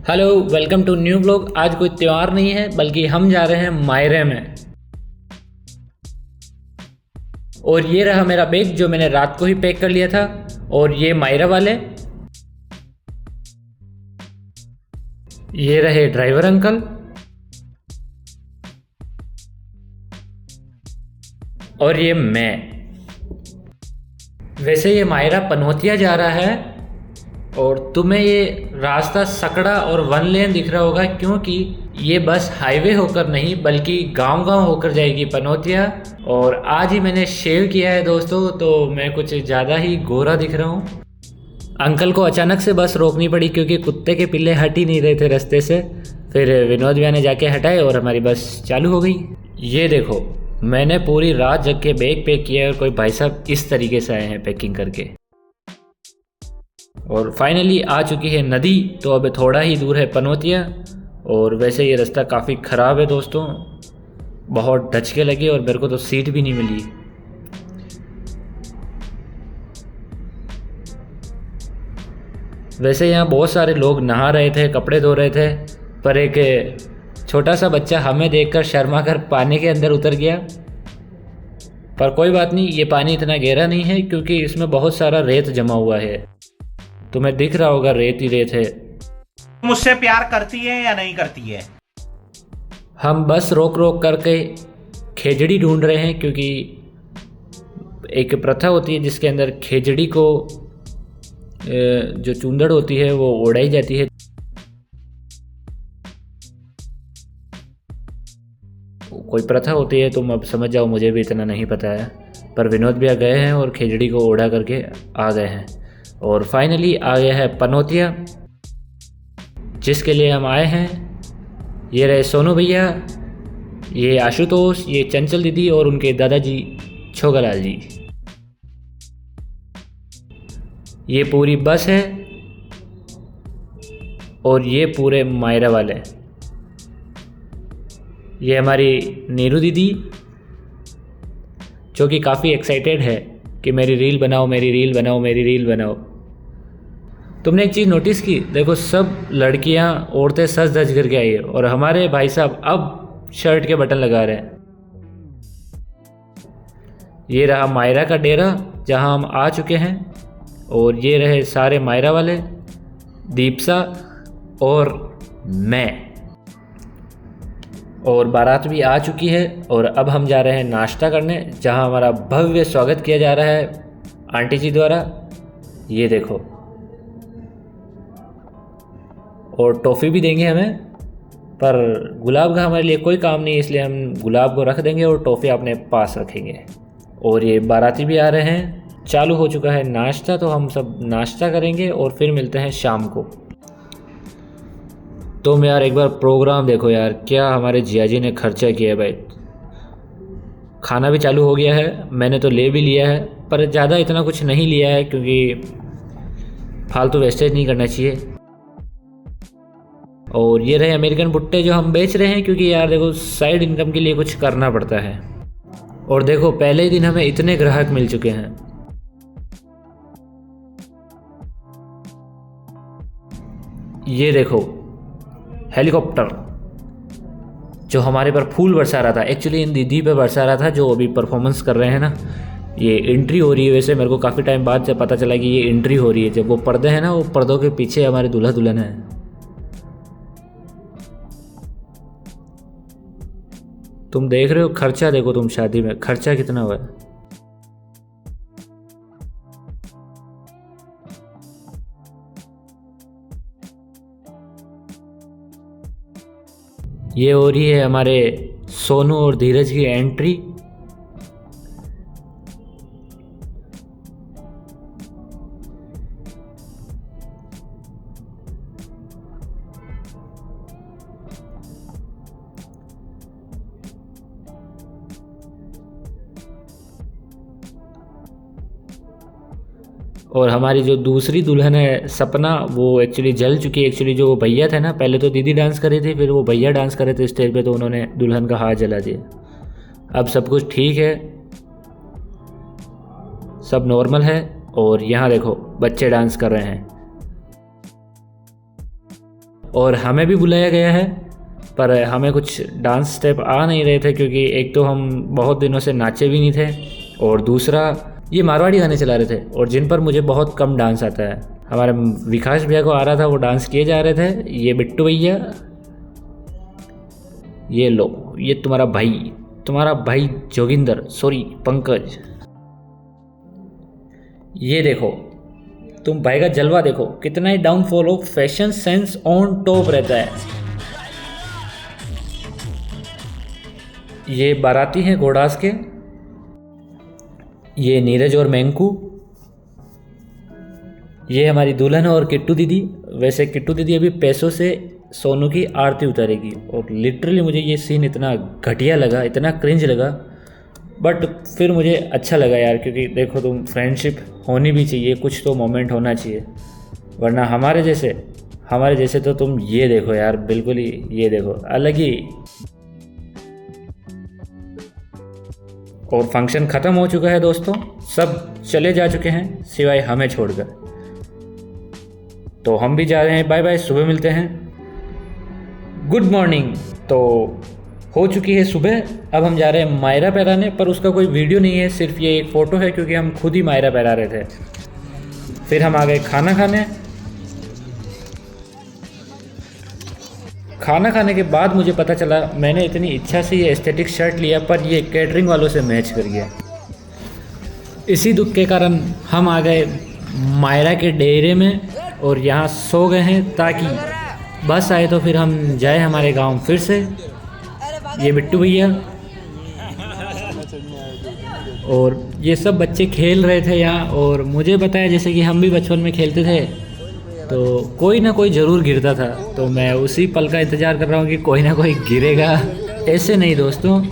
Hello, welcome to new blog. आज कोई त्यौहार नहीं है बल्कि हम जा रहे हैं मायरे में। और ये रहा मेरा बैग जो मैंने रात को ही पैक कर लिया था। और ये मायरा वाले, ये रहे ड्राइवर अंकल, और ये मैं। वैसे ये मायरा पनौतिया जा रहा है और तुम्हें ये रास्ता सकड़ा और वन लेन दिख रहा होगा क्योंकि ये बस हाईवे होकर नहीं बल्कि गांव-गांव होकर जाएगी पनौतिया। और आज ही मैंने शेव किया है दोस्तों, तो मैं कुछ ज़्यादा ही गोरा दिख रहा हूँ। अंकल को अचानक से बस रोकनी पड़ी क्योंकि कुत्ते के पिल्ले हट ही नहीं रहे थे रास्ते से। फिर विनोद भैया ने जाके हटाए और हमारी बस चालू हो गई। ये देखो, मैंने पूरी रात जग के बैग पैक किया है और कोई भाई साहब इस तरीके से आए हैं पैकिंग करके। और फाइनली आ चुकी है नदी, तो अब थोड़ा ही दूर है पनौतिया। और वैसे ये रास्ता काफ़ी ख़राब है दोस्तों, बहुत धचके लगे और मेरे को तो सीट भी नहीं मिली। वैसे यहाँ बहुत सारे लोग नहा रहे थे, कपड़े धो रहे थे, पर एक छोटा सा बच्चा हमें देखकर शर्मा कर पानी के अंदर उतर गया। पर कोई बात नहीं, ये पानी इतना गहरा नहीं है क्योंकि इसमें बहुत सारा रेत जमा हुआ है। तुम्हें दिख रहा होगा रेत ही रेत है। मुझसे प्यार करती है या नहीं करती है? हम बस रोक रोक करके खेजड़ी ढूंढ रहे हैं क्योंकि एक प्रथा होती है जिसके अंदर खेजड़ी को जो चूंदड़ होती है वो उड़ाई जाती है। कोई प्रथा होती है, तुम अब समझ जाओ, मुझे भी इतना नहीं पता है। पर विनोद भैया गए हैं और खेजड़ी को उड़ा करके आ गए हैं। और फाइनली आ गया है पनौतिया जिसके लिए हम आए हैं। ये रहे सोनू भैया, ये आशुतोष, ये चंचल दीदी और उनके दादाजी छोगालाल जी। ये पूरी बस है और ये पूरे मायरा वाले। ये हमारी नीरू दीदी जो कि काफ़ी एक्साइटेड है कि मेरी रील बनाओ, मेरी रील बनाओ, मेरी रील बनाओ। तुमने एक चीज़ नोटिस की? देखो, सब लड़कियां औरतें सज धज करके आई है और हमारे भाई साहब अब शर्ट के बटन लगा रहे हैं। ये रहा मायरा का डेरा जहां हम आ चुके हैं। और ये रहे सारे मायरा वाले, दीपसा और मैं। और बारात भी आ चुकी है और अब हम जा रहे हैं नाश्ता करने जहां हमारा भव्य स्वागत किया जा रहा है आंटी जी द्वारा। ये देखो, और टॉफ़ी भी देंगे हमें, पर गुलाब का हमारे लिए कोई काम नहीं, इसलिए हम गुलाब को रख देंगे और टॉफ़ी अपने पास रखेंगे। और ये बाराती भी आ रहे हैं। चालू हो चुका है नाश्ता, तो हम सब नाश्ता करेंगे और फिर मिलते हैं शाम को। तुम यार एक बार प्रोग्राम देखो यार, क्या हमारे जिया जी ने खर्चा किया है भाई। खाना भी चालू हो गया है, मैंने तो ले भी लिया है, पर ज़्यादा इतना कुछ नहीं लिया है क्योंकि फालतू वेस्टेज नहीं करना चाहिए। और ये रहे अमेरिकन भुट्टे जो हम बेच रहे हैं क्योंकि यार देखो, साइड इनकम के लिए कुछ करना पड़ता है। और देखो, पहले ही दिन हमें इतने ग्राहक मिल चुके हैं। ये देखो हेलीकॉप्टर जो हमारे पर फूल बरसा रहा था, एक्चुअली इन दीदी पे बरसा रहा था जो अभी परफॉर्मेंस कर रहे हैं ना। ये एंट्री हो रही है। वैसे मेरे को काफ़ी टाइम बाद जब पता चला कि ये एंट्री हो रही है, जब वो पर्दे हैं ना, वो पर्दों के पीछे हमारे दूल्हा दुल्हन है। तुम देख रहे हो खर्चा, देखो तुम शादी में खर्चा कितना हुआ है। ये हो रही है हमारे सोनू और धीरज की एंट्री। और हमारी जो दूसरी दुल्हन है सपना, वो एक्चुअली जल चुकी है। एक्चुअली जो वो भैया थे ना, पहले तो दीदी डांस कर रही थी, फिर वो भैया डांस कर रहे थे स्टेज पे, तो उन्होंने दुल्हन का हाथ जला दिया। अब सब कुछ ठीक है, सब नॉर्मल है। और यहाँ देखो बच्चे डांस कर रहे हैं। और हमें भी बुलाया गया है, पर हमें कुछ डांस स्टेप आ नहीं रहे थे क्योंकि एक तो हम बहुत दिनों से नाचे भी नहीं थे और दूसरा ये मारवाड़ी गाने चला रहे थे और जिन पर मुझे बहुत कम डांस आता है। हमारे विकास भैया को आ रहा था, वो डांस किए जा रहे थे। ये बिट्टू भैया, ये लो, ये तुम्हारा भाई जोगिंदर, सॉरी पंकज। ये देखो, तुम भाई का जलवा देखो, कितना ही डाउनफॉल हो, फैशन सेंस ऑन टॉप रहता है। ये बाराती हैं घोड़ास के, ये नीरज और मैंकू, ये हमारी दुल्हन और किट्टू दीदी। वैसे किट्टू दीदी अभी पैसों से सोनू की आरती उतारेगी और लिटरली मुझे ये सीन इतना घटिया लगा, इतना क्रिंज लगा, बट फिर मुझे अच्छा लगा यार, क्योंकि देखो तुम, फ्रेंडशिप होनी भी चाहिए, कुछ तो मोमेंट होना चाहिए, वरना हमारे जैसे तो तुम ये देखो यार, बिल्कुल ही ये देखो, अलग ही। और फंक्शन ख़त्म हो चुका है दोस्तों, सब चले जा चुके हैं सिवाय हमें छोड़कर, तो हम भी जा रहे हैं। बाय बाय, सुबह मिलते हैं। Good morning. तो हो चुकी है सुबह, अब हम जा रहे हैं मायरा पहराने, पर उसका कोई वीडियो नहीं है, सिर्फ ये एक फ़ोटो है क्योंकि हम खुद ही मायरा पहरा रहे थे। फिर हम आ गए खाना खाने के बाद मुझे पता चला, मैंने इतनी इच्छा से ये एस्थेटिक शर्ट लिया पर ये कैटरिंग वालों से मैच कर गया। इसी दुख के कारण हम आ गए मायरा के डेरे में और यहाँ सो गए हैं ताकि बस आए तो फिर हम जाए हमारे गांव फिर से। ये बिट्टू भैया और ये सब बच्चे खेल रहे थे यहाँ, और मुझे बताया जैसे कि हम भी बचपन में खेलते थे तो कोई ना कोई ज़रूर गिरता था, तो मैं उसी पल का इंतज़ार कर रहा हूँ कि कोई ना कोई गिरेगा। ऐसे नहीं दोस्तों,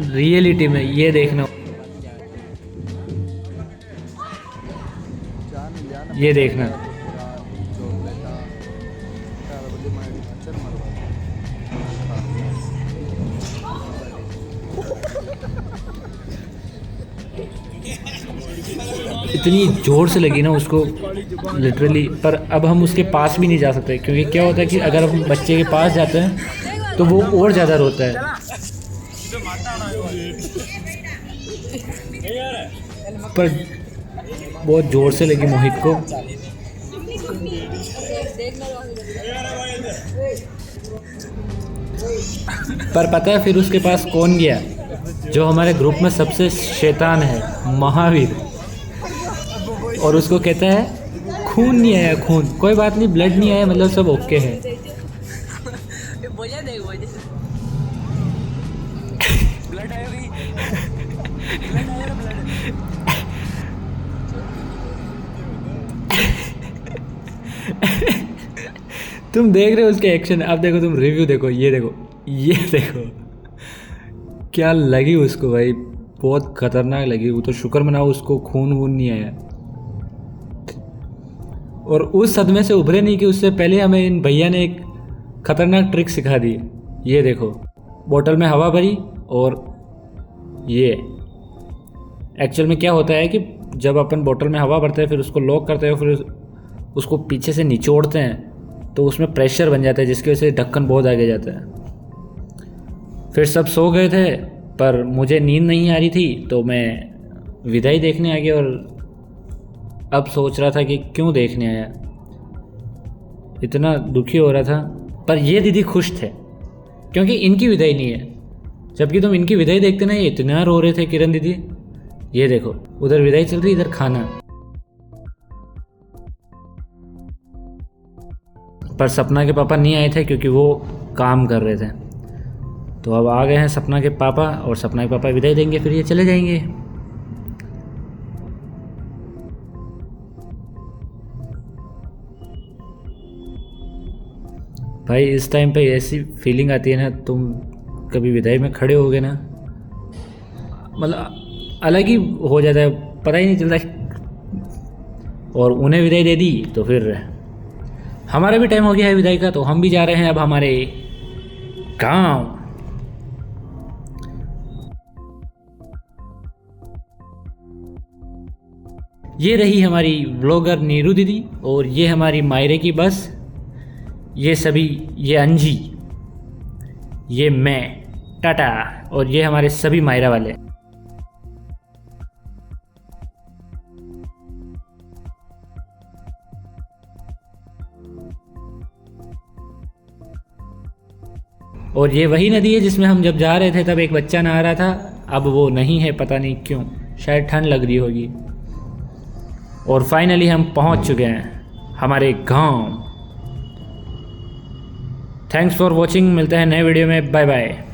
रियलिटी में ये देखना, ये देखना। इतनी ज़ोर से लगी ना उसको लिटरली, पर अब हम उसके पास भी नहीं जा सकते क्योंकि क्या होता है कि अगर हम बच्चे के पास जाते हैं तो वो और ज़्यादा रोता है। पर बहुत ज़ोर से लगी मोहित को। पर पता है फिर उसके पास कौन गया? जो हमारे ग्रुप में सबसे शैतान है, महावीर, और उसको कहता है खून नहीं आया, खून कोई बात नहीं, ब्लड नहीं आया मतलब सब ओके है। तुम देख रहे हो उसके एक्शन, अब देखो तुम रिव्यू देखो, ये देखो क्या लगी उसको भाई, बहुत खतरनाक लगी। वो तो शुक्र मनाओ उसको खून वून नहीं आया, और उस सदमे से उभरे नहीं कि उससे पहले हमें इन भैया ने एक खतरनाक ट्रिक सिखा दी। ये देखो, बोतल में हवा भरी, और ये एक्चुअल में क्या होता है कि जब अपन बोतल में हवा भरते हैं फिर उसको लॉक करते हैं, फिर उसको पीछे से निचोड़ते हैं तो उसमें प्रेशर बन जाता है जिसकी वजह से ढक्कन बहुत आगे जाता है। फिर सब सो गए थे पर मुझे नींद नहीं आ रही थी तो मैं विदाई देखने आ गया, और अब सोच रहा था कि क्यों देखने आया, इतना दुखी हो रहा था। पर ये दीदी खुश थे क्योंकि इनकी विदाई नहीं है, जबकि तुम इनकी विदाई देखते ना, ये इतना रो रहे थे किरण दीदी। ये देखो उधर विदाई चल रही, इधर खाना। पर सपना के पापा नहीं आए थे क्योंकि वो काम कर रहे थे। तो अब आ गए हैं सपना के पापा, और सपना के पापा विदाई देंगे फिर ये चले जाएंगे। भाई इस टाइम पे ऐसी फीलिंग आती है ना, तुम कभी विदाई में खड़े होगे ना, मतलब अलग ही हो जाता है, पता ही नहीं चलता। और उन्हें विदाई दे दी तो फिर हमारा भी टाइम हो गया है विदाई का, तो हम भी जा रहे हैं अब हमारे गांव। ये रही हमारी व्लॉगर नीरू दीदी, और ये हमारी मायरे की बस। ये सभी, ये अंजी, ये मैं, टाटा, और ये हमारे सभी मायरा वाले। और ये वही नदी है जिसमें हम जब जा रहे थे तब एक बच्चा नहा रहा था, अब वो नहीं है, पता नहीं क्यों, शायद ठंड लग रही होगी। और फाइनली हम पहुंच चुके हैं हमारे गांव। थैंक्स फॉर वॉचिंग, मिलते हैं नए वीडियो में, बाय बाय।